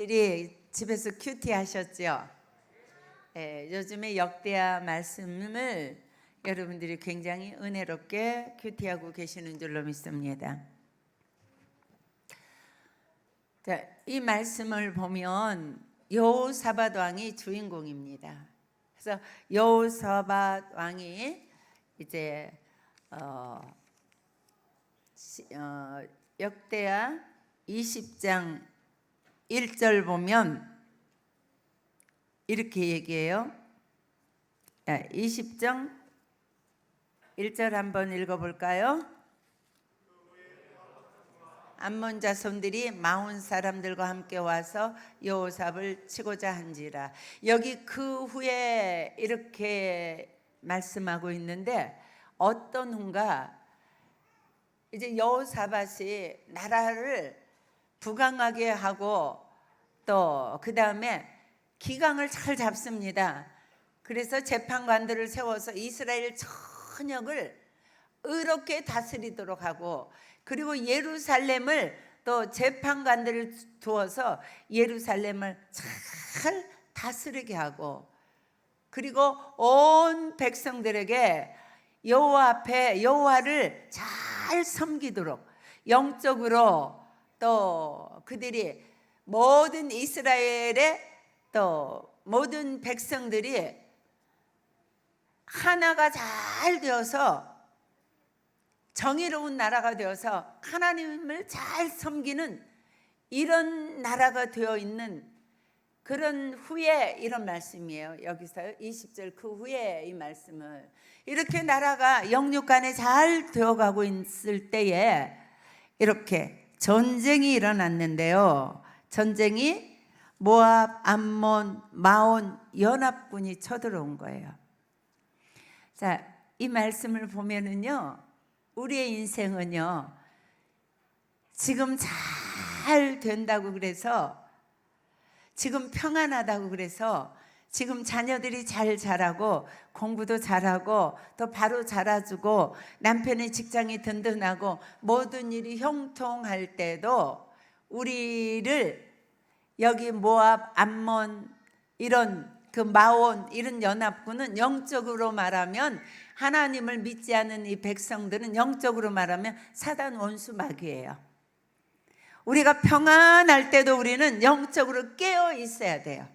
들이 집에서 큐티 하셨죠? 요즘에 역대하 말씀을 여러분들이 굉장히 은혜롭게 큐티하고 계시는 줄로 믿습니다. 자, 이 말씀을 보면 여호사밧 왕이 주인공입니다. 그래서 여호사밧 왕이 이제 역대하 20장 1절 보면 이렇게 얘기해요. 20장 1절 한번 읽어볼까요? 암몬 자손들이 마온 사람들과 함께 와서 여호사밧을 치고자 한지라. 여기 그 후에 이렇게 말씀하고 있는데 어떤 후인가? 이제 여호사밧이 나라를 부강하게 하고 또 그 다음에 기강을 잘 잡습니다. 그래서 재판관들을 세워서 이스라엘 전역을 의롭게 다스리도록 하고, 그리고 예루살렘을 또 재판관들을 두어서 예루살렘을 잘 다스리게 하고, 그리고 온 백성들에게 여호와 앞에 여호와를 잘 섬기도록 영적으로, 또 그들이 모든 이스라엘의 또 모든 백성들이 하나가 잘 되어서 정의로운 나라가 되어서 하나님을 잘 섬기는 이런 나라가 되어 있는 그런 후에 이런 말씀이에요. 여기서 20절 그 후에 이 말씀을, 이렇게 나라가 영육간에 잘 되어가고 있을 때에 이렇게 전쟁이 일어났는데요. 전쟁이 모압, 암몬, 마온 연합군이 쳐들어온 거예요. 자, 이 말씀을 보면은요, 우리의 인생은요, 지금 잘 된다고 그래서, 지금 평안하다고 그래서, 지금 자녀들이 잘 자라고 공부도 잘하고 또 바로 자라주고 남편의 직장이 든든하고 모든 일이 형통할 때도 우리를 여기 모압, 암몬 이런 그 마온 이런 연합군은 영적으로 말하면, 하나님을 믿지 않는 이 백성들은 영적으로 말하면 사단 원수 마귀예요. 우리가 평안할 때도 우리는 영적으로 깨어 있어야 돼요.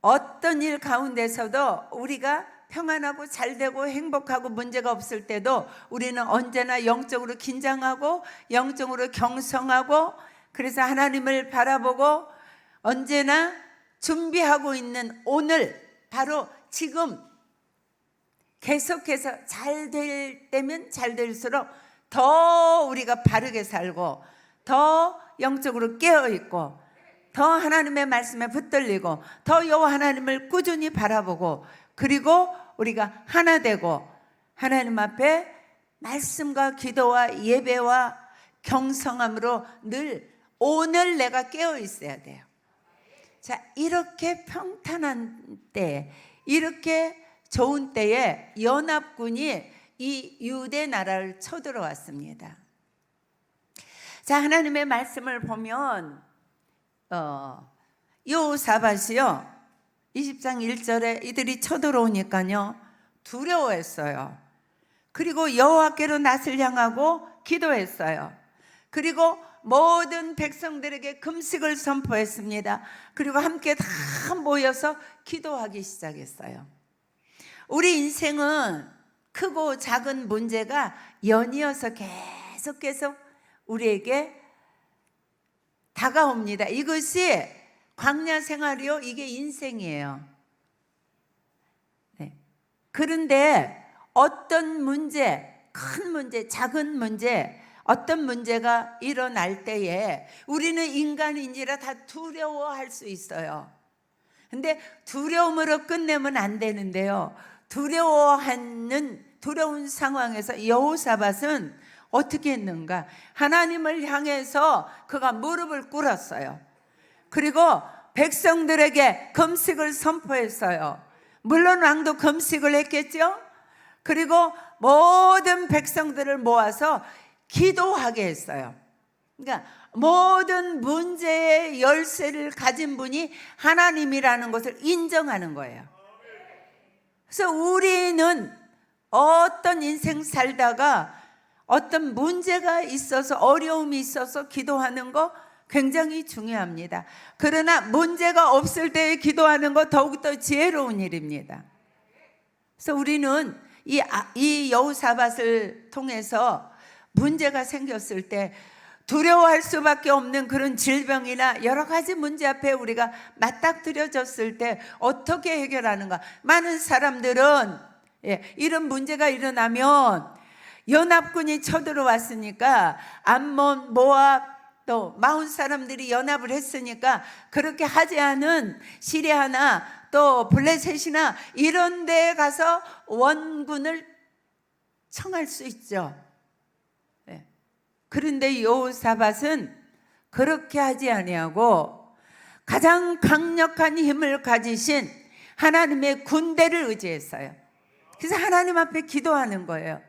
어떤 일 가운데서도 우리가 평안하고 잘되고 행복하고 문제가 없을 때도 우리는 언제나 영적으로 긴장하고 영적으로 경성하고, 그래서 하나님을 바라보고 언제나 준비하고 있는 오늘, 바로 지금 계속해서 잘 될 때면 잘 될수록 더 우리가 바르게 살고 더 영적으로 깨어있고 더 하나님의 말씀에 붙들리고 더 여호와 하나님을 꾸준히 바라보고, 그리고 우리가 하나 되고 하나님 앞에 말씀과 기도와 예배와 경성함으로 늘 오늘 내가 깨어 있어야 돼요. 자, 이렇게 평탄한 때, 이렇게 좋은 때에 연합군이 이 유대 나라를 쳐들어왔습니다. 자, 하나님의 말씀을 보면 여호사밧이요 20장 1절에 이들이 쳐들어오니까요 두려워했어요. 그리고 여호와께로 낯을 향하고 기도했어요. 그리고 모든 백성들에게 금식을 선포했습니다. 그리고 함께 다 모여서 기도하기 시작했어요. 우리 인생은 크고 작은 문제가 연이어서 계속 우리에게 다가옵니다. 이것이 광야 생활이요, 이게 인생이에요. 네. 그런데 어떤 문제, 큰 문제, 작은 문제, 어떤 문제가 일어날 때에 우리는 인간인지라 다 두려워할 수 있어요. 근데 두려움으로 끝내면 안 되는데요, 두려운 상황에서 여호사밧은 어떻게 했는가? 하나님을 향해서 그가 무릎을 꿇었어요. 그리고 백성들에게 금식을 선포했어요. 물론 왕도 금식을 했겠죠. 그리고 모든 백성들을 모아서 기도하게 했어요. 그러니까 모든 문제의 열쇠를 가진 분이 하나님이라는 것을 인정하는 거예요. 그래서 우리는 어떤 인생 살다가 어떤 문제가 있어서 어려움이 있어서 기도하는 거 굉장히 중요합니다. 그러나 문제가 없을 때 기도하는 거 더욱더 지혜로운 일입니다. 그래서 우리는 이 여호사밧을 통해서 문제가 생겼을 때 두려워할 수밖에 없는 그런 질병이나 여러 가지 문제 앞에 우리가 맞닥뜨려졌을 때 어떻게 해결하는가. 많은 사람들은 이런 문제가 일어나면 연합군이 쳐들어왔으니까 암몬, 모압, 또 마온 사람들이 연합을 했으니까 그렇게 하지 않은 시리아나 또 블레셋이나 이런 데에 가서 원군을 청할 수 있죠. 그런데 여호사밧은 그렇게 하지 아니하고 가장 강력한 힘을 가지신 하나님의 군대를 의지했어요. 그래서 하나님 앞에 기도하는 거예요.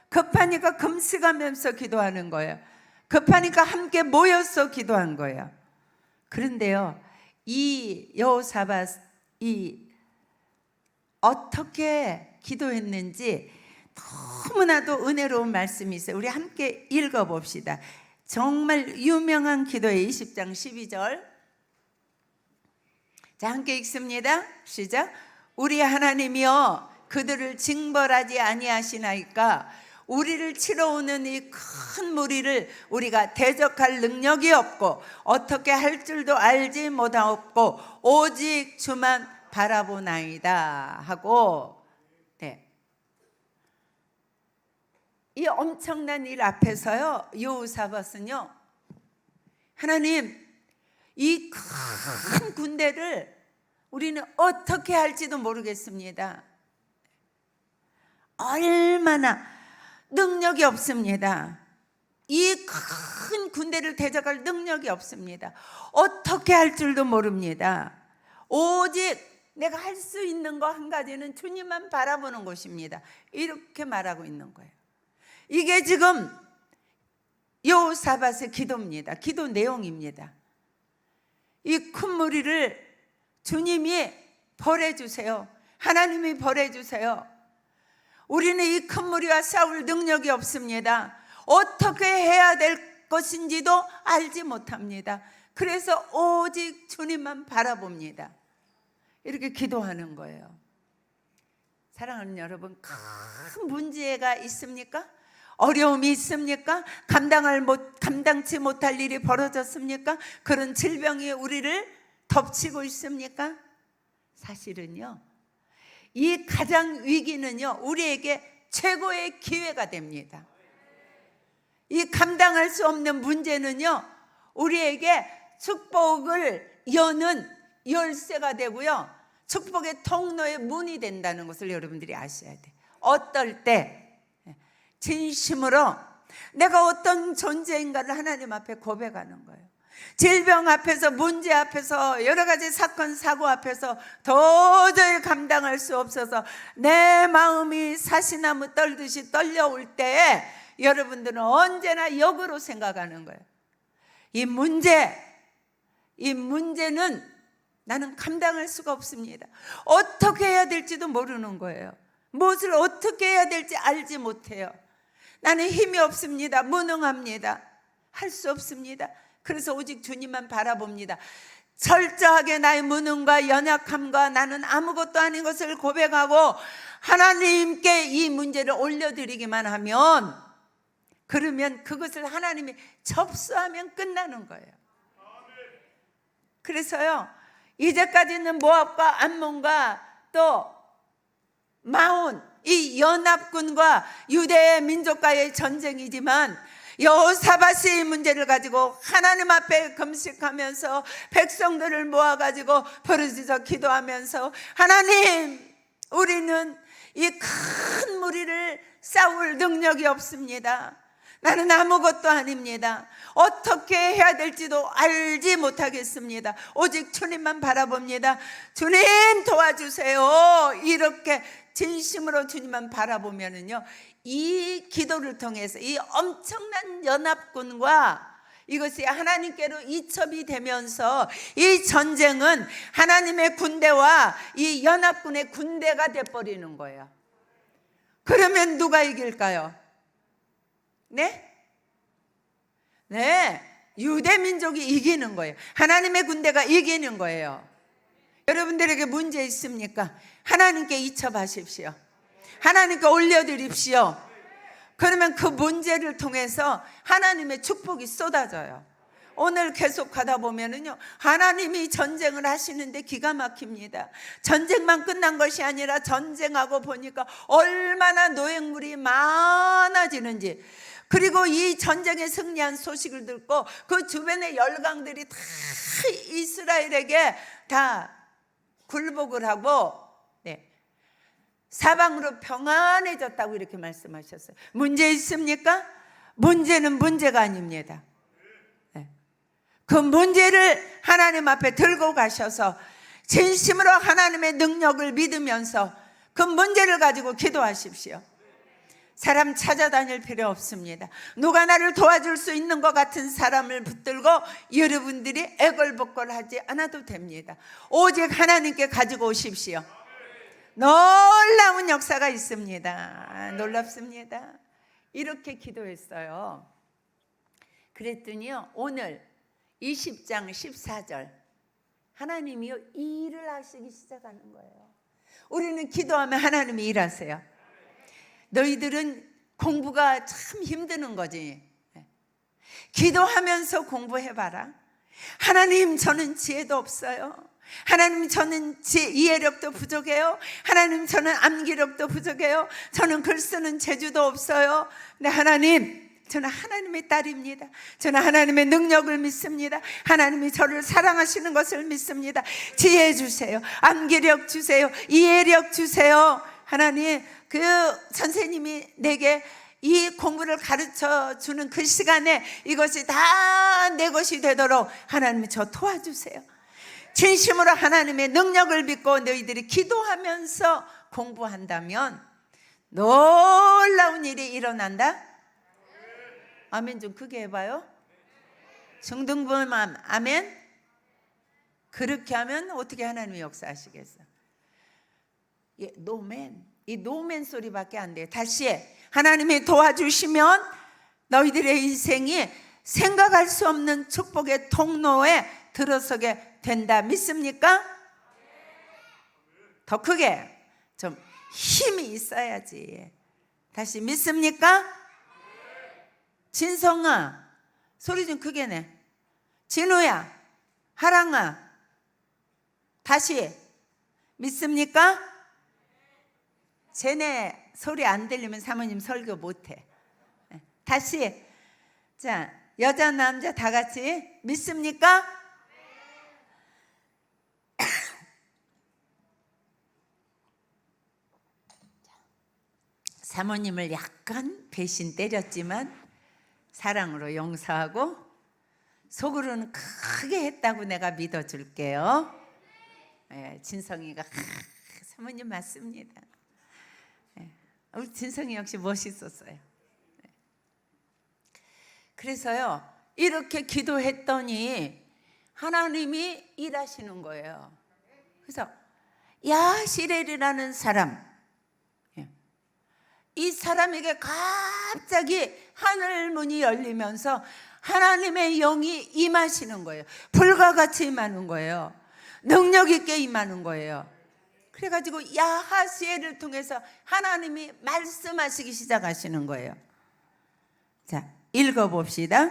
급하니까 금식하면서 기도하는 거예요. 급하니까 함께 모여서 기도한 거예요. 그런데요, 이 여호사밧이 어떻게 기도했는지 너무나도 은혜로운 말씀이 있어요. 우리 함께 읽어봅시다. 정말 유명한 기도의 20장 12절. 자, 함께 읽습니다. 시작. 우리 하나님이여 그들을 징벌하지 아니하시나이까 우리를 치러 오는 이 큰 무리를 우리가 대적할 능력이 없고 어떻게 할 줄도 알지 못하고 오직 주만 바라보나이다 하고, 이 엄청난 일 앞에서요, 여호사밧은요, 하나님, 이 큰 군대를 우리는 어떻게 할지도 모르겠습니다. 얼마나 능력이 없습니다. 이 큰 군대를 대적할 능력이 없습니다. 어떻게 할 줄도 모릅니다. 오직 내가 할 수 있는 거 한 가지는 주님만 바라보는 것입니다. 이렇게 말하고 있는 거예요. 이게 지금 여호사밧의 기도입니다. 기도 내용입니다. 이 큰 무리를 주님이 벌해주세요. 하나님이 벌해주세요. 우리는 이 큰 무리와 싸울 능력이 없습니다. 어떻게 해야 될 것인지도 알지 못합니다. 그래서 오직 주님만 바라봅니다. 이렇게 기도하는 거예요. 사랑하는 여러분, 큰 문제가 있습니까? 어려움이 있습니까? 감당치 못할 일이 벌어졌습니까? 그런 질병이 우리를 덮치고 있습니까? 사실은요, 이 가장 위기는요, 우리에게 최고의 기회가 됩니다. 이 감당할 수 없는 문제는요, 우리에게 축복을 여는 열쇠가 되고요, 축복의 통로의 문이 된다는 것을 여러분들이 아셔야 돼요. 어떨 때 진심으로 내가 어떤 존재인가를 하나님 앞에 고백하는 거예요. 질병 앞에서, 문제 앞에서, 여러 가지 사건 사고 앞에서 도저히 감당할 수 없어서 내 마음이 사시나무 떨듯이 떨려올 때에 여러분들은 언제나 역으로 생각하는 거예요. 이 문제는 나는 감당할 수가 없습니다. 어떻게 해야 될지도 모르는 거예요. 무엇을 어떻게 해야 될지 알지 못해요. 나는 힘이 없습니다. 무능합니다. 할 수 없습니다. 그래서 오직 주님만 바라봅니다. 철저하게 나의 무능과 연약함과 나는 아무것도 아닌 것을 고백하고 하나님께 이 문제를 올려드리기만 하면, 그러면 그것을 하나님이 접수하면 끝나는 거예요. 그래서요, 이제까지는 모압과 암몬과 또 마온, 이 연합군과 유대 민족과의 전쟁이지만 여호사밧이 이 문제를 가지고 하나님 앞에 금식하면서 백성들을 모아가지고 부르짖어 기도하면서, 하나님, 우리는 이 큰 무리를 싸울 능력이 없습니다. 나는 아무것도 아닙니다. 어떻게 해야 될지도 알지 못하겠습니다. 오직 주님만 바라봅니다. 주님 도와주세요. 이렇게 진심으로 주님만 바라보면은요, 이 기도를 통해서 이 엄청난 연합군과 이것이 하나님께로 이첩이 되면서 이 전쟁은 하나님의 군대와 이 연합군의 군대가 돼버리는 거예요. 그러면 누가 이길까요? 네? 네, 유대민족이 이기는 거예요. 하나님의 군대가 이기는 거예요. 여러분들에게 문제 있습니까? 하나님께 이첩하십시오. 하나님께 올려드립시오. 그러면 그 문제를 통해서 하나님의 축복이 쏟아져요. 오늘 계속 가다 보면은요, 하나님이 전쟁을 하시는데 기가 막힙니다. 전쟁만 끝난 것이 아니라 전쟁하고 보니까 얼마나 노획물이 많아지는지, 그리고 이 전쟁에 승리한 소식을 듣고 그 주변의 열강들이 다 이스라엘에게 다 굴복을 하고 사방으로 평안해졌다고 이렇게 말씀하셨어요. 문제 있습니까? 문제는 문제가 아닙니다. 그 문제를 하나님 앞에 들고 가셔서 진심으로 하나님의 능력을 믿으면서 그 문제를 가지고 기도하십시오. 사람 찾아다닐 필요 없습니다. 누가 나를 도와줄 수 있는 것 같은 사람을 붙들고 여러분들이 애걸복걸하지 않아도 됩니다. 오직 하나님께 가지고 오십시오. 놀라운 역사가 있습니다. 놀랍습니다. 이렇게 기도했어요. 그랬더니요, 오늘 20장 14절 하나님이요 일을 하시기 시작하는 거예요. 우리는 기도하면 하나님이 일하세요. 너희들은 공부가 참 힘드는 거지. 기도하면서 공부해봐라. 하나님, 저는 지혜도 없어요. 하나님, 저는 이해력도 부족해요. 하나님, 저는 암기력도 부족해요. 저는 글 쓰는 재주도 없어요. 근데 하나님, 저는 하나님의 딸입니다. 저는 하나님의 능력을 믿습니다. 하나님이 저를 사랑하시는 것을 믿습니다. 지혜 주세요. 암기력 주세요. 이해력 주세요. 하나님, 그 선생님이 내게 이 공부를 가르쳐 주는 그 시간에 이것이 다 내 것이 되도록 하나님이 저 도와주세요. 진심으로 하나님의 능력을 믿고 너희들이 기도하면서 공부한다면 놀라운 일이 일어난다. 아멘 좀 크게 해봐요. 중등부만 아멘. 그렇게 하면 어떻게 하나님이 역사하시겠어? 노멘, 이 노멘 소리밖에 안 돼요. 다시 하나님이 도와주시면 너희들의 인생이 생각할 수 없는 축복의 통로에 들어서게 된다. 믿습니까? 더 크게 좀 힘이 있어야지. 다시 믿습니까? 진성아 소리 좀 크게 내. 진우야, 하랑아, 다시 믿습니까? 쟤네 소리 안 들리면 사모님 설교 못해. 다시. 자, 여자 남자 다 같이 믿습니까? 사모님을 약간 배신 때렸지만 사랑으로 용서하고 속으로는 크게 했다고 내가 믿어줄게요. 진성이가 사모님 맞습니다. 우리 진성이 역시 멋있었어요. 그래서요, 이렇게 기도했더니 하나님이 일하시는 거예요. 그래서 야시렐이라는 사람, 이 사람에게 갑자기 하늘 문이 열리면서 하나님의 영이 임하시는 거예요. 불과 같이 임하는 거예요. 능력 있게 임하는 거예요. 그래가지고 야하시엘을 통해서 하나님이 말씀하시기 시작하시는 거예요. 자, 읽어봅시다.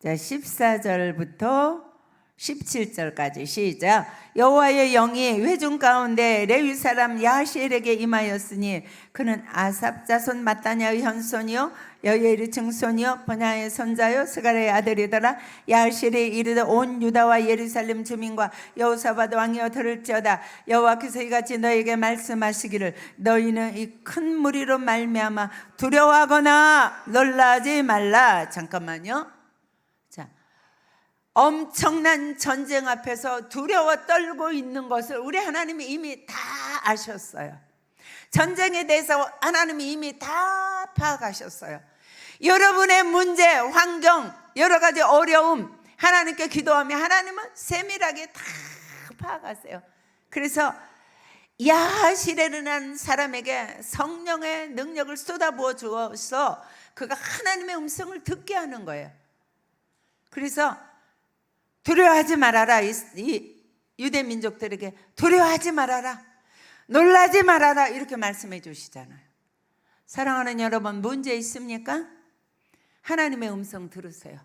자, 14절부터 17절까지 시작. 여호와의 영이 회중 가운데 레위 사람 야시엘에게 임하였으니 그는 아삽 자손 마따냐의 현손이요 여예리 증손이요 버냐의 손자요 스가랴의 아들이더라. 야시엘이 이르되 온 유다와 예루살렘 주민과 여호사밧 왕이여 들을지어다. 여호와께서 이같이 너에게 말씀하시기를 너희는 이 큰 무리로 말미암아 두려워하거나 놀라지 말라. 잠깐만요. 엄청난 전쟁 앞에서 두려워 떨고 있는 것을 우리 하나님이 이미 다 아셨어요. 전쟁에 대해서 하나님이 이미 다 파악하셨어요. 여러분의 문제, 환경, 여러 가지 어려움 하나님께 기도하면 하나님은 세밀하게 다 파악하세요. 그래서 야하시레르는 사람에게 성령의 능력을 쏟아부어 주어서 그가 하나님의 음성을 듣게 하는 거예요. 그래서 두려워하지 말아라. 이 유대 민족들에게 두려워하지 말아라, 놀라지 말아라, 이렇게 말씀해 주시잖아요. 사랑하는 여러분, 문제 있습니까? 하나님의 음성 들으세요.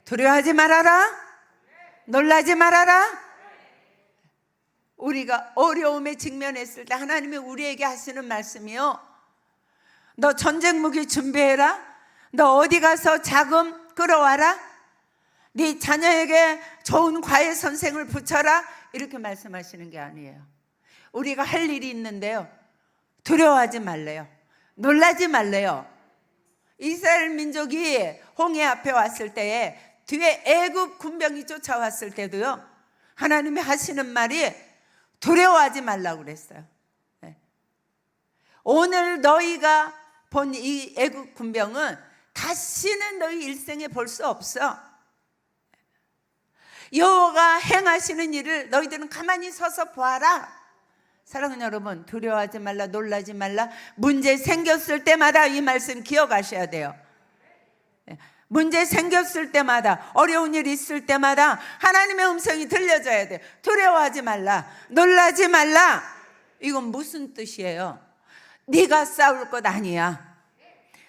두려워하지 말아라, 놀라지 말아라. 우리가 어려움에 직면했을 때 하나님이 우리에게 하시는 말씀이요, 너 전쟁 무기 준비해라, 너 어디 가서 자금 끌어와라, 네 자녀에게 좋은 과외 선생을 붙여라, 이렇게 말씀하시는 게 아니에요. 우리가 할 일이 있는데요, 두려워하지 말래요, 놀라지 말래요. 이스라엘 민족이 홍해 앞에 왔을 때에 뒤에 애굽 군병이 쫓아왔을 때도요, 하나님이 하시는 말이 두려워하지 말라고 그랬어요. 오늘 너희가 본 이 애국 군병은 다시는 너희 일생에 볼 수 없어. 여호와가 행하시는 일을 너희들은 가만히 서서 보아라. 사랑하는 여러분, 두려워하지 말라, 놀라지 말라. 문제 생겼을 때마다 이 말씀 기억하셔야 돼요. 문제 생겼을 때마다, 어려운 일 있을 때마다 하나님의 음성이 들려져야 돼요. 두려워하지 말라, 놀라지 말라. 이건 무슨 뜻이에요? 네가 싸울 것 아니야.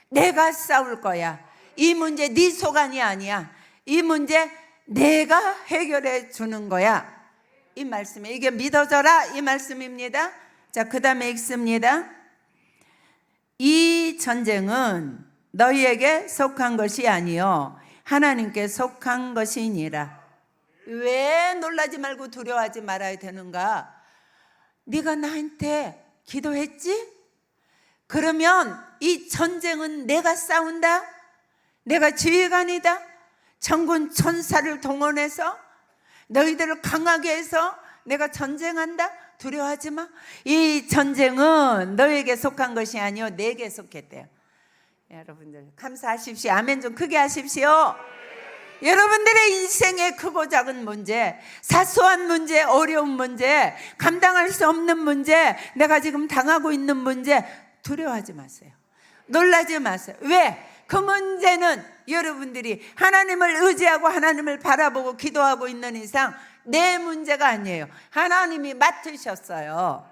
내가 싸울 거야. 이 문제 네 소관이 아니야. 이 문제 내가 해결해 주는 거야. 이 말씀에 이게 믿어져라, 이 말씀입니다. 자, 그 다음에 읽습니다. 이 전쟁은 너희에게 속한 것이 아니요 하나님께 속한 것이니라. 왜 놀라지 말고 두려워하지 말아야 되는가? 네가 나한테 기도했지? 그러면 이 전쟁은 내가 싸운다, 내가 지휘관이다, 천군 천사를 동원해서 너희들을 강하게 해서 내가 전쟁한다. 두려워하지 마. 이 전쟁은 너에게 속한 것이 아니요 내게 속했대요. 여러분들 감사하십시오. 아멘 좀 크게 하십시오. 여러분들의 인생의 크고 작은 문제, 사소한 문제, 어려운 문제, 감당할 수 없는 문제, 내가 지금 당하고 있는 문제, 두려워하지 마세요. 놀라지 마세요. 왜? 그 문제는 여러분들이 하나님을 의지하고 하나님을 바라보고 기도하고 있는 이상 내 문제가 아니에요. 하나님이 맡으셨어요.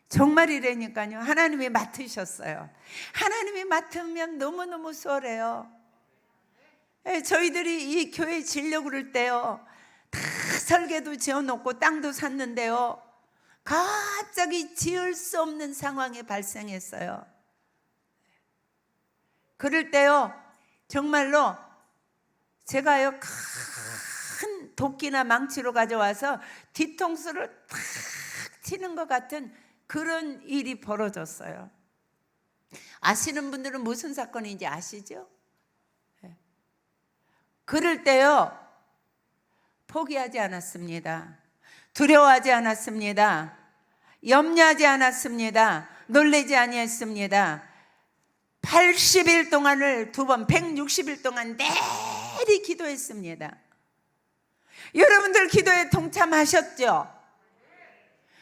정말이라니까요. 하나님이 맡으셨어요. 하나님이 맡으면 너무너무 수월해요. 저희들이 이 교회 지려고 그럴 때요, 다 설계도 지어놓고 땅도 샀는데요, 갑자기 지을 수 없는 상황이 발생했어요. 그럴 때요, 정말로 제가요 큰 도끼나 망치로 가져와서 뒤통수를 탁 치는 것 같은 그런 일이 벌어졌어요. 아시는 분들은 무슨 사건인지 아시죠? 그럴 때요, 포기하지 않았습니다. 두려워하지 않았습니다. 염려하지 않았습니다. 놀라지 아니했습니다. 80일 동안을 두 번, 160일 동안 매일 기도했습니다. 여러분들 기도에 동참하셨죠?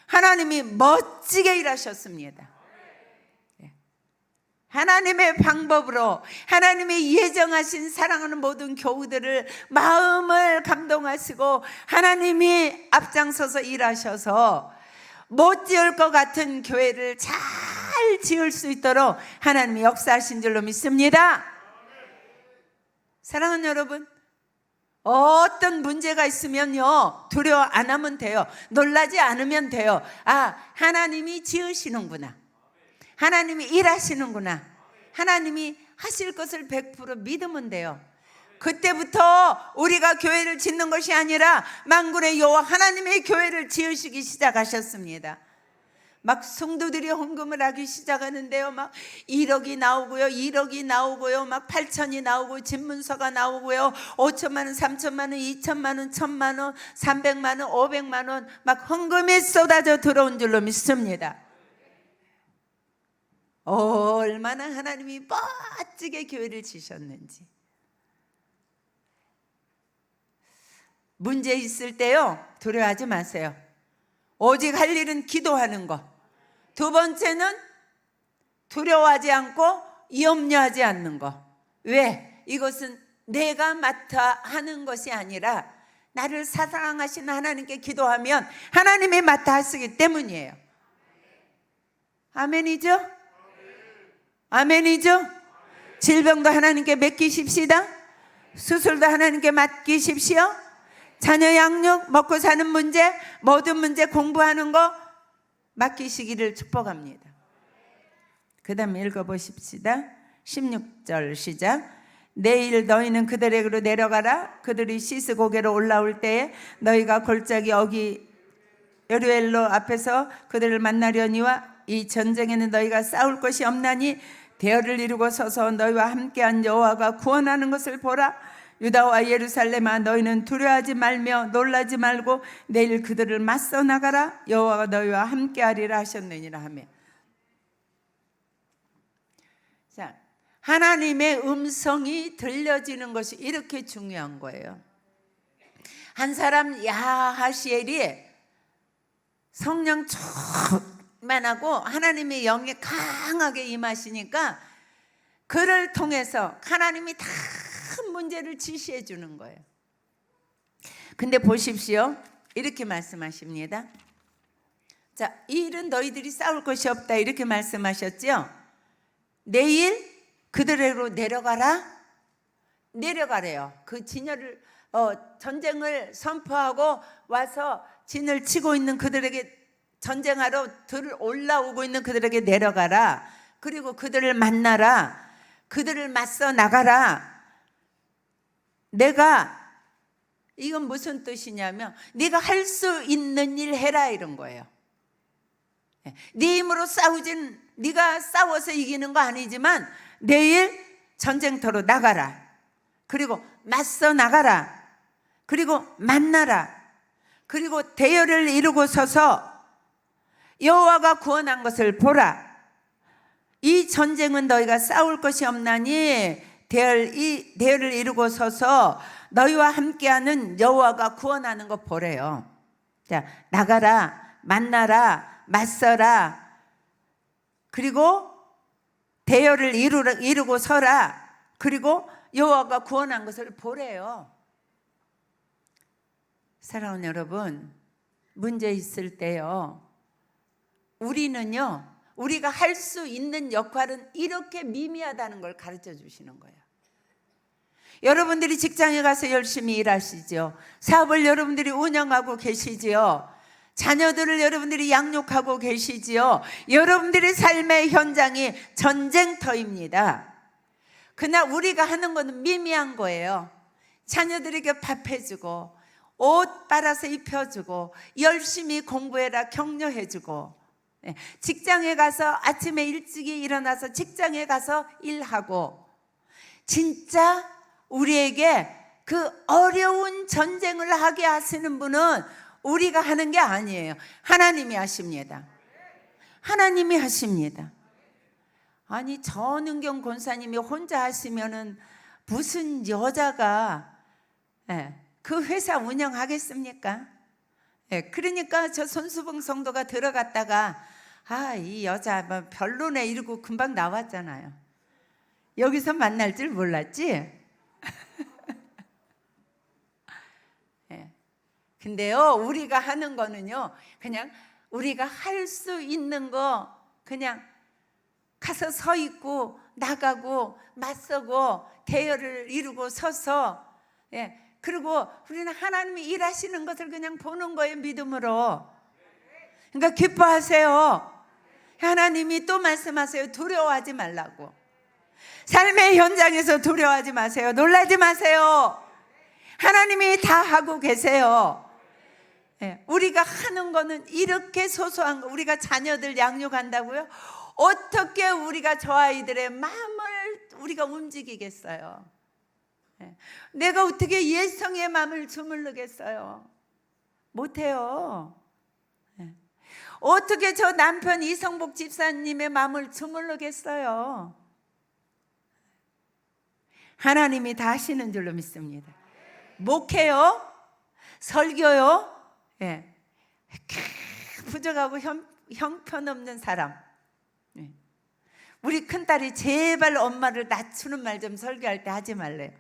하나님이 멋지게 일하셨습니다. 하나님의 방법으로, 하나님의 예정하신 사랑하는 모든 교우들을 마음을 감동하시고 하나님이 앞장서서 일하셔서 못 지을 것 같은 교회를 잘 지을 수 있도록 하나님이 역사하신 줄로 믿습니다. 사랑하는 여러분, 어떤 문제가 있으면요, 두려워 안 하면 돼요. 놀라지 않으면 돼요. 아, 하나님이 지으시는구나, 하나님이 일하시는구나, 하나님이 하실 것을 100% 믿으면 돼요. 그때부터 우리가 교회를 짓는 것이 아니라 만군의 여호와 하나님의 교회를 지으시기 시작하셨습니다. 막 성도들이 헌금을 하기 시작하는데요, 막 1억이 나오고요, 1억이 나오고요, 막 8천이 나오고 집문서가 나오고요, 5천만 원, 3천만 원, 2천만 원, 1,000만 원, 300만 원, 500만 원 막 헌금이 쏟아져 들어온 줄로 믿습니다. 얼마나 하나님이 멋지게 교회를 지셨는지. 문제 있을 때요, 두려워하지 마세요. 오직 할 일은 기도하는 것. 두 번째는 두려워하지 않고 염려하지 않는 것. 왜? 이것은 내가 맡아 하는 것이 아니라 나를 사랑하시는 하나님께 기도하면 하나님이 맡아 하시기 때문이에요. 아멘이죠? 아멘이죠? 질병도 하나님께 맡기십시다. 수술도 하나님께 맡기십시오. 자녀 양육, 먹고 사는 문제, 모든 문제 공부하는 거 맡기시기를 축복합니다. 그 다음에 읽어보십시다. 16절 시작. 내일 너희는 그들에게로 내려가라. 그들이 시스 고개로 올라올 때에 너희가 골짜기 어기 여루엘로 앞에서 그들을 만나려니와 이 전쟁에는 너희가 싸울 것이 없나니 대열을 이루고 서서 너희와 함께한 여호와가 구원하는 것을 보라. 유다와 예루살렘아, 너희는 두려워하지 말며 놀라지 말고 내일 그들을 맞서 나가라. 여호와가 너희와 함께하리라 하셨느니라 하며. 자, 하나님의 음성이 들려지는 것이 이렇게 중요한 거예요. 한 사람 야하시엘이 성령 충만하고 하나님의 영이 강하게 임하시니까 그를 통해서 하나님이 다 문제를 지시해 주는 거예요. 근데 보십시오. 이렇게 말씀하십니다. 자, 이 일은 너희들이 싸울 것이 없다 이렇게 말씀하셨죠. 내일 그들에게로 내려가라. 내려가래요. 그 진열을 전쟁을 선포하고 와서 진을 치고 있는 그들에게, 전쟁하러 들 올라오고 있는 그들에게 내려가라. 그리고 그들을 만나라. 그들을 맞서 나가라. 내가, 이건 무슨 뜻이냐면 네가 할 수 있는 일 해라 이런 거예요. 네 힘으로 싸우진, 네가 싸워서 이기는 거 아니지만 내일 전쟁터로 나가라. 그리고 맞서 나가라. 그리고 만나라. 그리고 대열을 이루고 서서 여호와가 구원한 것을 보라. 이 전쟁은 너희가 싸울 것이 없나니 대열을 이루고 서서 너희와 함께하는 여호와가 구원하는 것 보래요. 자, 나가라, 만나라, 맞서라. 그리고 대열을 이루고 서라. 그리고 여호와가 구원한 것을 보래요. 사랑하는 여러분, 문제 있을 때요, 우리는요, 우리가 할 수 있는 역할은 이렇게 미미하다는 걸 가르쳐 주시는 거예요. 여러분들이 직장에 가서 열심히 일하시죠. 사업을 여러분들이 운영하고 계시지요. 자녀들을 여러분들이 양육하고 계시지요. 여러분들의 삶의 현장이 전쟁터입니다. 그러나 우리가 하는 것은 미미한 거예요. 자녀들에게 밥 해주고 옷 빨아서 입혀주고 열심히 공부해라 격려해주고, 직장에 가서 아침에 일찍 일어나서 직장에 가서 일하고, 진짜 우리에게 그 어려운 전쟁을 하게 하시는 분은 우리가 하는 게 아니에요. 하나님이 하십니다. 하나님이 하십니다. 아니, 전은경 권사님이 혼자 하시면은 무슨 여자가 그 회사 운영하겠습니까? 그러니까 저 손수봉 성도가 들어갔다가 이 여자 뭐 별로네 이러고 금방 나왔잖아요. 여기서 만날 줄 몰랐지? 근데요, 우리가 하는 거는요, 그냥 우리가 할 수 있는 거 그냥 가서 서 있고 나가고 맞서고 대열을 이루고 서서, 그리고 우리는 하나님이 일하시는 것을 그냥 보는 거예요, 믿음으로. 그러니까 기뻐하세요. 하나님이 또 말씀하세요. 두려워하지 말라고. 삶의 현장에서 두려워하지 마세요. 놀라지 마세요. 하나님이 다 하고 계세요. 우리가 하는 거는 이렇게 소소한 거. 우리가 자녀들 양육한다고요? 어떻게 우리가 저 아이들의 마음을 우리가 움직이겠어요? 내가 어떻게 예성의 마음을 주물르겠어요? 못해요. 어떻게 저 남편 이성복 집사님의 마음을 주물르겠어요? 하나님이 다 하시는 줄로 믿습니다. 목회요, 설교요, 예. 부족하고 형편없는 사람. 예. 우리 큰딸이 제발 엄마를 낮추는 말 좀 설교할 때 하지 말래요.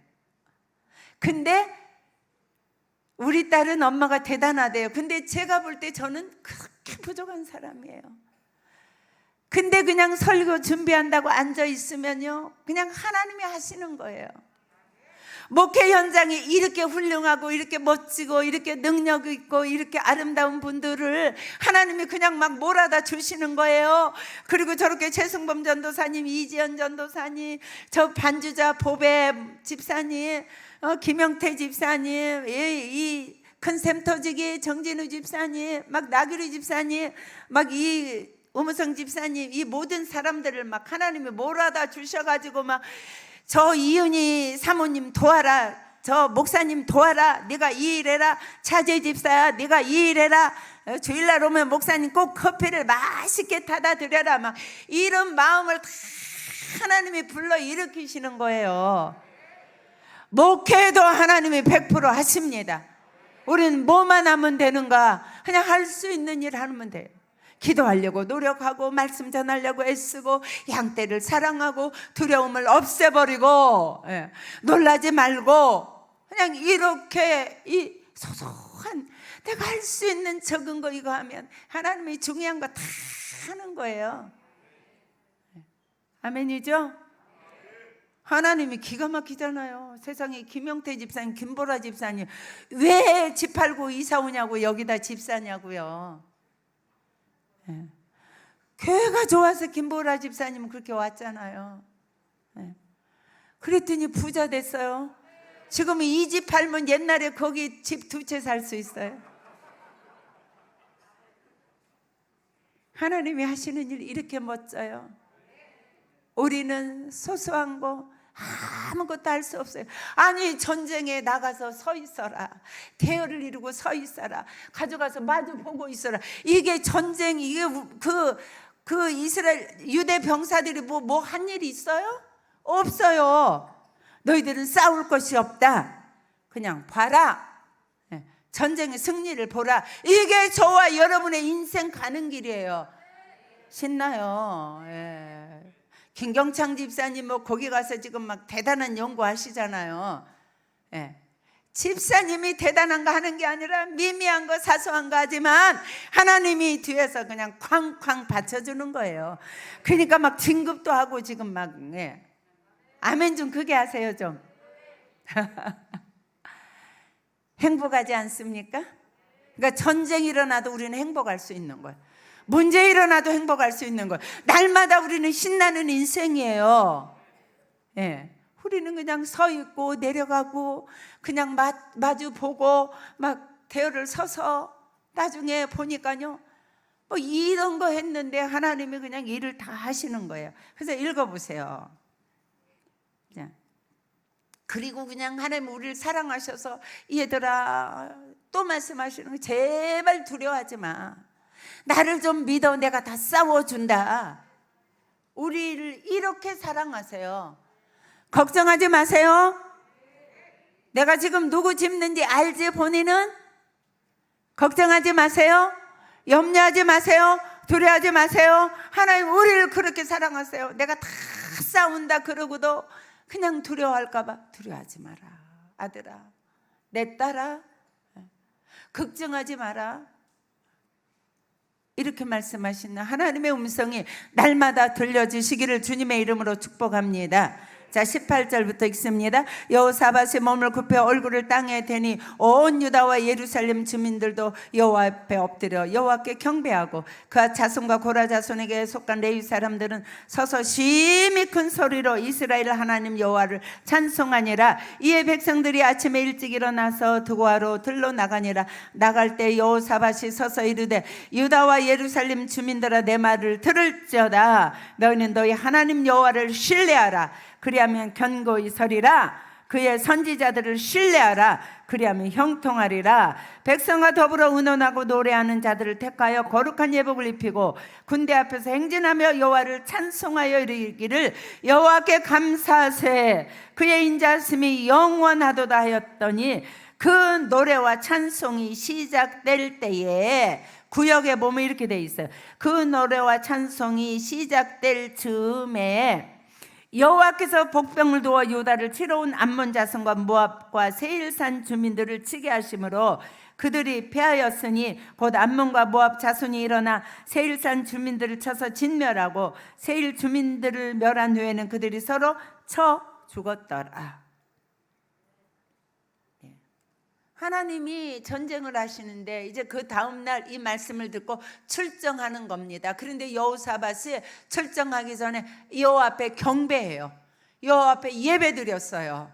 근데 우리 딸은 엄마가 대단하대요. 근데 제가 볼 때 저는 그렇게 부족한 사람이에요. 근데 그냥 설교 준비한다고 앉아 있으면요, 그냥 하나님이 하시는 거예요. 목회 현장이 이렇게 훌륭하고 이렇게 멋지고 이렇게 능력 있고 이렇게 아름다운 분들을 하나님이 그냥 막 몰아다 주시는 거예요. 그리고 저렇게 최승범 전도사님, 이지연 전도사님, 저 반주자 보배 집사님, 김영태 집사님, 이 큰 샘터지기 정진우 집사님, 막 나규리 집사님, 막 이 오무성 집사님, 이 모든 사람들을 막 하나님이 몰아다 주셔가지고 막 저 이은희 사모님 도와라, 저 목사님 도와라, 네가 이 일해라, 차재 집사야 네가 이 일해라, 주일날 오면 목사님 꼭 커피를 맛있게 타다 드려라, 막 이런 마음을 다 하나님이 불러 일으키시는 거예요. 목회도 하나님이 100% 하십니다. 우리는 뭐만 하면 되는가? 그냥 할 수 있는 일 하면 돼요. 기도하려고 노력하고 말씀 전하려고 애쓰고 양떼를 사랑하고 두려움을 없애버리고, 예, 놀라지 말고 그냥 이렇게 이 소소한 내가 할 수 있는 적은 거 이거 하면 하나님이 중요한 거 다 하는 거예요. 아멘이죠? 하나님이 기가 막히잖아요. 세상에 김영태 집사님, 김보라 집사님 왜 집 팔고 이사 오냐고 여기다 집 사냐고요. 예. 교회가 좋아서 김보라 집사님은 그렇게 왔잖아요. 예. 그랬더니 부자 됐어요. 지금 이 집 팔면 옛날에 거기 집 2채 살 수 있어요. 하나님이 하시는 일 이렇게 멋져요. 우리는 소소한 거 아무것도 할 수 없어요. 아니 전쟁에 나가서 서 있어라, 대열을 이루고 서 있어라, 가져가서 마주 보고 있어라. 이게 전쟁, 이게 그 이스라엘 유대 병사들이 뭐 한 일이 있어요? 없어요. 너희들은 싸울 것이 없다, 그냥 봐라, 전쟁의 승리를 보라. 이게 저와 여러분의 인생 가는 길이에요. 신나요. 예. 김경창 집사님 뭐 거기 가서 지금 막 대단한 연구하시잖아요. 예. 집사님이 대단한 거 하는 게 아니라 미미한 거 사소한 거 하지만 하나님이 뒤에서 그냥 쾅쾅 받쳐주는 거예요. 그러니까 막 진급도 하고 지금 막, 예. 아멘 좀 크게 하세요 좀. 행복하지 않습니까? 그러니까 전쟁이 일어나도 우리는 행복할 수 있는 거예요. 문제 일어나도 행복할 수 있는 거예요. 날마다 우리는 신나는 인생이에요. 예. 우리는 그냥 서 있고 내려가고 그냥 마주 보고 막 대열을 서서 나중에 보니까요, 뭐 이런 거 했는데 하나님이 그냥 일을 다 하시는 거예요. 그래서 읽어보세요. 그리고 그냥 하나님 우리를 사랑하셔서 얘들아 또 말씀하시는 거, 제발 두려워하지 마. 나를 좀 믿어. 내가 다 싸워준다. 우리를 이렇게 사랑하세요. 걱정하지 마세요. 내가 지금 누구 짚는지 알지? 본인은? 걱정하지 마세요. 염려하지 마세요. 두려워하지 마세요. 하나님 우리를 그렇게 사랑하세요. 내가 다 싸운다 그러고도 그냥 두려워할까 봐 두려워하지 마라. 아들아, 내 딸아, 걱정하지 마라. 이렇게 말씀하시는 하나님의 음성이 날마다 들려주시기를 주님의 이름으로 축복합니다. 자, 18절부터 읽습니다. 여호사밧이 몸을 굽혀 얼굴을 땅에 대니 온 유다와 예루살렘 주민들도 여호와 앞에 엎드려 여호와께 경배하고 그와 자손과 고라 자손에게 속한 레위 사람들은 서서 심히 큰 소리로 이스라엘 하나님 여호와를 찬송하니라. 이에 백성들이 아침에 일찍 일어나서 드고아로 들러 나가니라. 나갈 때 여호사밧이 서서 이르되 유다와 예루살렘 주민들아, 내 말을 들을지어다. 너희는 너희 하나님 여호와를 신뢰하라. 그리하면 견고히 서리라. 그의 선지자들을 신뢰하라. 그리하면 형통하리라. 백성과 더불어 의논하고 노래하는 자들을 택하여 거룩한 예복을 입히고 군대 앞에서 행진하며 여호와를 찬송하여 이르기를 여호와께 감사하세. 그의 인자심이 영원하도다 하였더니 그 노래와 찬송이 시작될 때에, 구역에 보면 이렇게 돼 있어요. 그 노래와 찬송이 시작될 즈음에 여호와께서 복병을 두어 유다를 치러 온 암몬 자손과 모압과 세일산 주민들을 치게 하심으로 그들이 패하였으니 곧 암몬과 모압 자손이 일어나 세일산 주민들을 쳐서 진멸하고 세일 주민들을 멸한 후에는 그들이 서로 쳐 죽었더라. 하나님이 전쟁을 하시는데 이제 그 다음날 이 말씀을 듣고 출정하는 겁니다. 그런데 여호사밧이 출정하기 전에 여호와 앞에 경배해요. 여호와 앞에 예배드렸어요.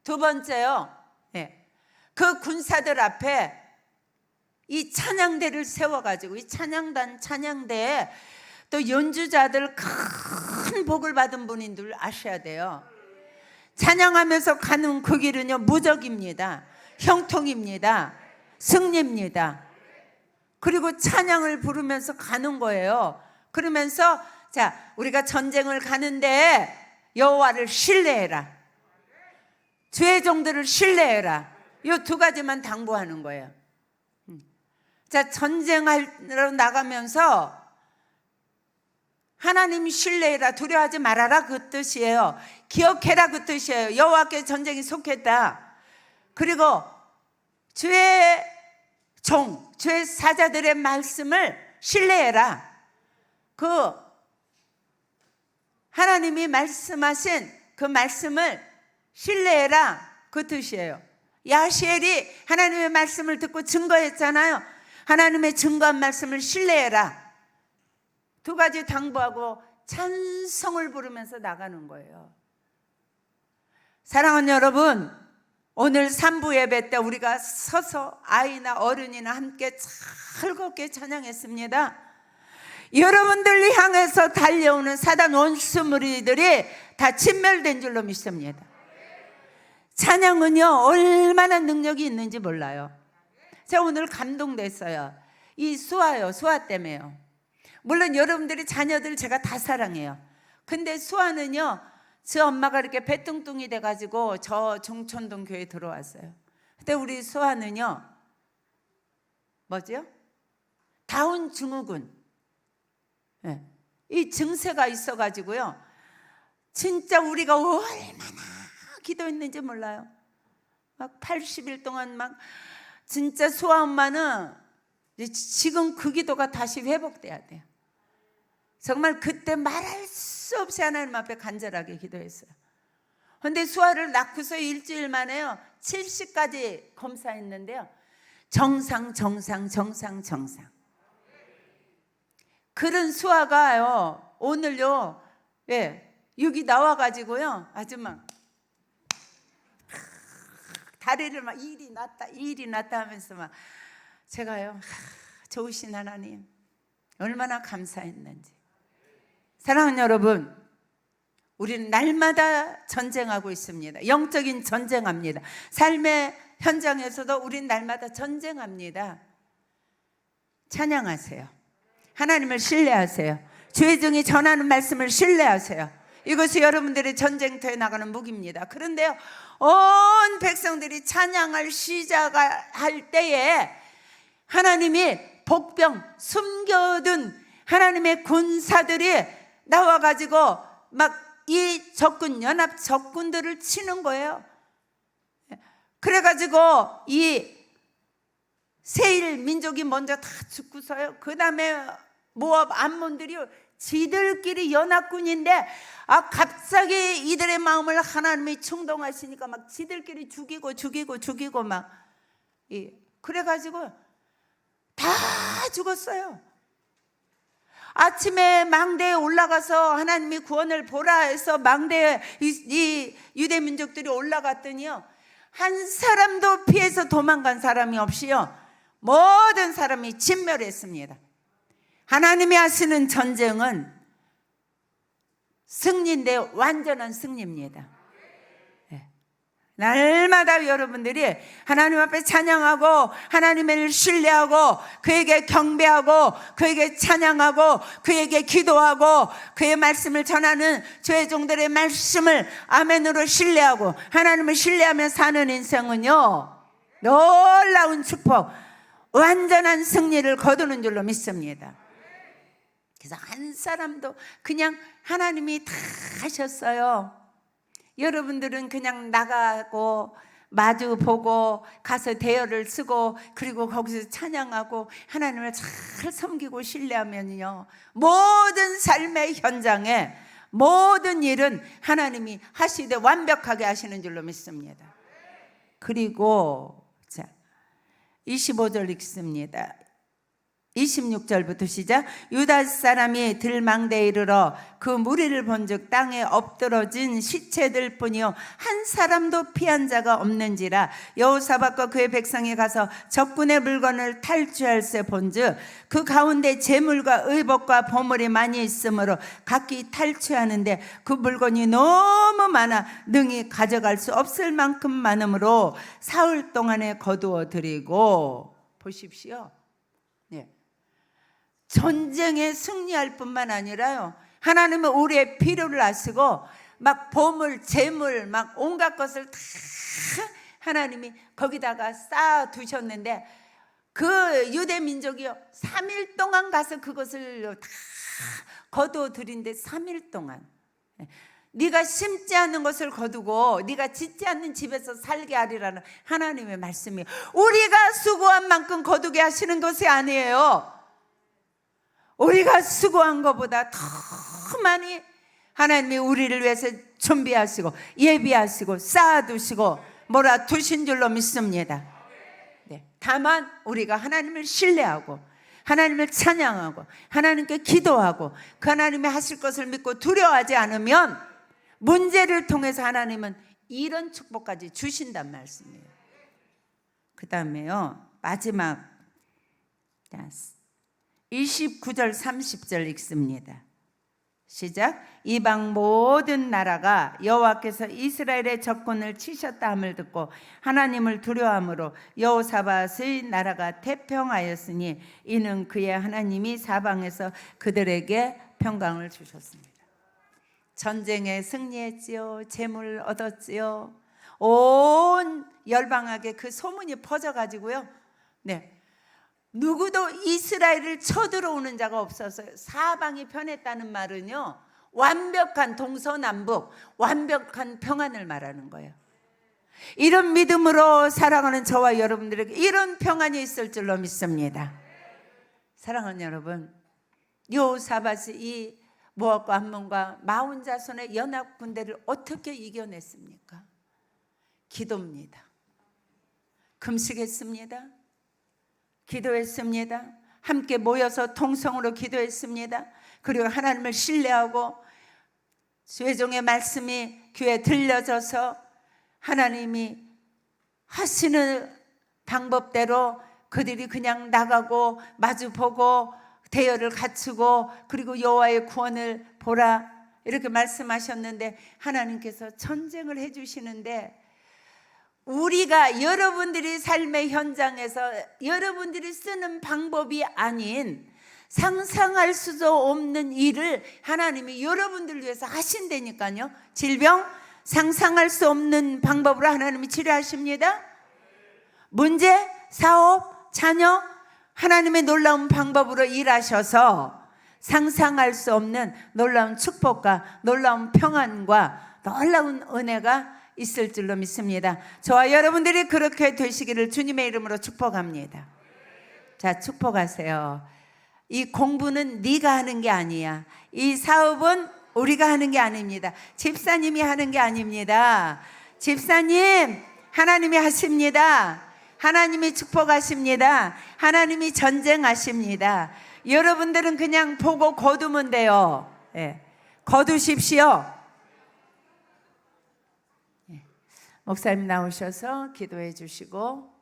두 번째요, 그 군사들 앞에 이 찬양대를 세워가지고 이 찬양단 찬양대에 또 연주자들 큰 복을 받은 분인 줄 아셔야 돼요. 찬양하면서 가는 그 길은요 무적입니다. 형통입니다. 승리입니다. 그리고 찬양을 부르면서 가는 거예요. 그러면서 자, 우리가 전쟁을 가는데 여호와를 신뢰해라. 주의 종들을 신뢰해라. 이 두 가지만 당부하는 거예요. 자, 전쟁하러 나가면서 하나님 신뢰해라, 두려워하지 말아라, 그 뜻이에요. 기억해라, 그 뜻이에요. 여호와께 전쟁이 속했다. 그리고 주의 종, 주의 사자들의 말씀을 신뢰해라. 그 하나님이 말씀하신 그 말씀을 신뢰해라, 그 뜻이에요. 야시엘이 하나님의 말씀을 듣고 증거했잖아요. 하나님의 증거한 말씀을 신뢰해라. 두 가지 당부하고 찬송을 부르면서 나가는 거예요. 사랑하는 여러분, 오늘 3부 예배 때 우리가 서서 아이나 어른이나 함께 즐겁게 찬양했습니다. 여러분들 향해서 달려오는 사단 원수무리들이 다 진멸된 줄로 믿습니다. 찬양은요 얼마나 능력이 있는지 몰라요. 제가 오늘 감동됐어요. 이 수아 때문에요. 물론 여러분들이 자녀들 제가 다 사랑해요. 근데 수아는요, 저 엄마가 이렇게 배뚱뚱이 돼가지고 저 종천동 교회에 들어왔어요. 근데 우리 수아는요, 뭐죠? 다운 증후군, 이 증세가 있어가지고요, 진짜 우리가 얼마나 기도했는지 몰라요. 막 80일 동안 막 진짜 수아 엄마는 지금 그 기도가 다시 회복돼야 돼요. 정말 그때 말할 수 없이 하나님 앞에 간절하게 기도했어요. 그런데 수아를 낳고서 일주일 만에요 70까지 검사했는데요 정상. 그런 수아가요 오늘요 여기 나와가지고요 아주 막 다리를 막 일이 났다 하면서 막 제가요 좋으신 하나님 얼마나 감사했는지. 사랑하는 여러분, 우리는 날마다 전쟁하고 있습니다. 영적인 전쟁합니다. 삶의 현장에서도 우리는 날마다 전쟁합니다. 찬양하세요. 하나님을 신뢰하세요. 주의 종이 전하는 말씀을 신뢰하세요. 이것이 여러분들의 전쟁터에 나가는 무기입니다. 그런데요, 온 백성들이 찬양을 시작할 때에 하나님이 복병, 숨겨둔 하나님의 군사들이 나와가지고 막 이 적군, 연합 적군들을 치는 거예요. 그래가지고 이 세일 민족이 먼저 다 죽고서요. 그 다음에 모압 암몬들이 지들끼리 연합군인데 갑자기 이들의 마음을 하나님이 충동하시니까 막 지들끼리 죽이고 막 그래가지고 다 죽었어요. 아침에 망대에 올라가서 하나님이 구원을 보라 해서 망대에 이 유대 민족들이 올라갔더니요 한 사람도 피해서 도망간 사람이 없이요 모든 사람이 진멸했습니다. 하나님이 하시는 전쟁은 승리인데 완전한 승리입니다. 날마다 여러분들이 하나님 앞에 찬양하고 하나님을 신뢰하고 그에게 경배하고 그에게 찬양하고 그에게 기도하고 그의 말씀을 전하는 주의 종들의 말씀을 아멘으로 신뢰하고 하나님을 신뢰하며 사는 인생은요, 놀라운 축복, 완전한 승리를 거두는 줄로 믿습니다. 그래서 한 사람도 그냥 하나님이 다 하셨어요. 여러분들은 그냥 나가고 마주 보고 가서 대여를 쓰고 그리고 거기서 찬양하고 하나님을 잘 섬기고 신뢰하면요, 모든 삶의 현장에 모든 일은 하나님이 하시되 완벽하게 하시는 줄로 믿습니다. 그리고 자 25절 읽습니다. 26절부터 시작. 유다 사람이 들망대에 이르러 그 무리를 본즉 땅에 엎드러진 시체들 뿐이요 한 사람도 피한 자가 없는지라. 여호사밧과 그의 백성이 가서 적군의 물건을 탈취할세 본즉 그 가운데 재물과 의복과 보물이 많이 있으므로 각기 탈취하는데 그 물건이 너무 많아 능히 가져갈 수 없을 만큼 많으므로 사흘 동안에 거두어 드리고. 보십시오. 네. 전쟁에 승리할 뿐만 아니라요, 하나님은 우리의 필요를 아시고 막 보물, 재물, 막 온갖 것을 다 하나님이 거기다가 쌓아 두셨는데 그 유대 민족이요 3일 동안 가서 그것을 다 거두어 들인데 3일 동안 네가 심지 않는 것을 거두고 네가 짓지 않는 집에서 살게 하리라는 하나님의 말씀이 우리가 수고한 만큼 거두게 하시는 것이 아니에요. 우리가 수고한 것보다 더 많이 하나님이 우리를 위해서 준비하시고 예비하시고 쌓아두시고 몰아두신 줄로 믿습니다. 네. 다만 우리가 하나님을 신뢰하고 하나님을 찬양하고 하나님께 기도하고 그 하나님이 하실 것을 믿고 두려워하지 않으면 문제를 통해서 하나님은 이런 축복까지 주신단 말씀이에요. 그 다음에요, 마지막 29절 30절 읽습니다. 시작. 이방 모든 나라가 여호와께서 이스라엘의 적군을 치셨다 함을 듣고 하나님을 두려워함으로 여호사밧의 나라가 태평하였으니 이는 그의 하나님이 사방에서 그들에게 평강을 주셨습니다. 전쟁에 승리했지요. 재물 얻었지요. 온 열방하게 그 소문이 퍼져가지고요, 네, 누구도 이스라엘을 쳐들어오는 자가 없었어요. 사방이 편했다는 말은요, 완벽한 동서남북, 완벽한 평안을 말하는 거예요. 이런 믿음으로 살아가는 저와 여러분들에게 이런 평안이 있을 줄로 믿습니다. 사랑하는 여러분, 여호사밧이 이 모압과 암몬과 마온 자손의 연합 군대를 어떻게 이겨냈습니까? 기도입니다. 금식했습니다. 기도했습니다. 함께 모여서 통성으로 기도했습니다. 그리고 하나님을 신뢰하고 주의 종의 말씀이 귀에 들려져서 하나님이 하시는 방법대로 그들이 그냥 나가고 마주보고 대열을 갖추고 그리고 여호와의 구원을 보라 이렇게 말씀하셨는데 하나님께서 전쟁을 해주시는데 우리가 여러분들이 삶의 현장에서 여러분들이 쓰는 방법이 아닌 상상할 수도 없는 일을 하나님이 여러분들을 위해서 하신다니까요. 질병 상상할 수 없는 방법으로 하나님이 치료하십니다. 문제, 사업, 자녀 하나님의 놀라운 방법으로 일하셔서 상상할 수 없는 놀라운 축복과 놀라운 평안과 놀라운 은혜가 있을 줄로 믿습니다. 저와 여러분들이 그렇게 되시기를 주님의 이름으로 축복합니다. 자, 축복하세요. 이 공부는 네가 하는 게 아니야. 이 사업은 우리가 하는 게 아닙니다. 집사님이 하는 게 아닙니다. 집사님, 하나님이 하십니다. 하나님이 축복하십니다. 하나님이 전쟁하십니다. 여러분들은 그냥 보고 거두면 돼요. 네. 거두십시오. 목사님 나오셔서 기도해 주시고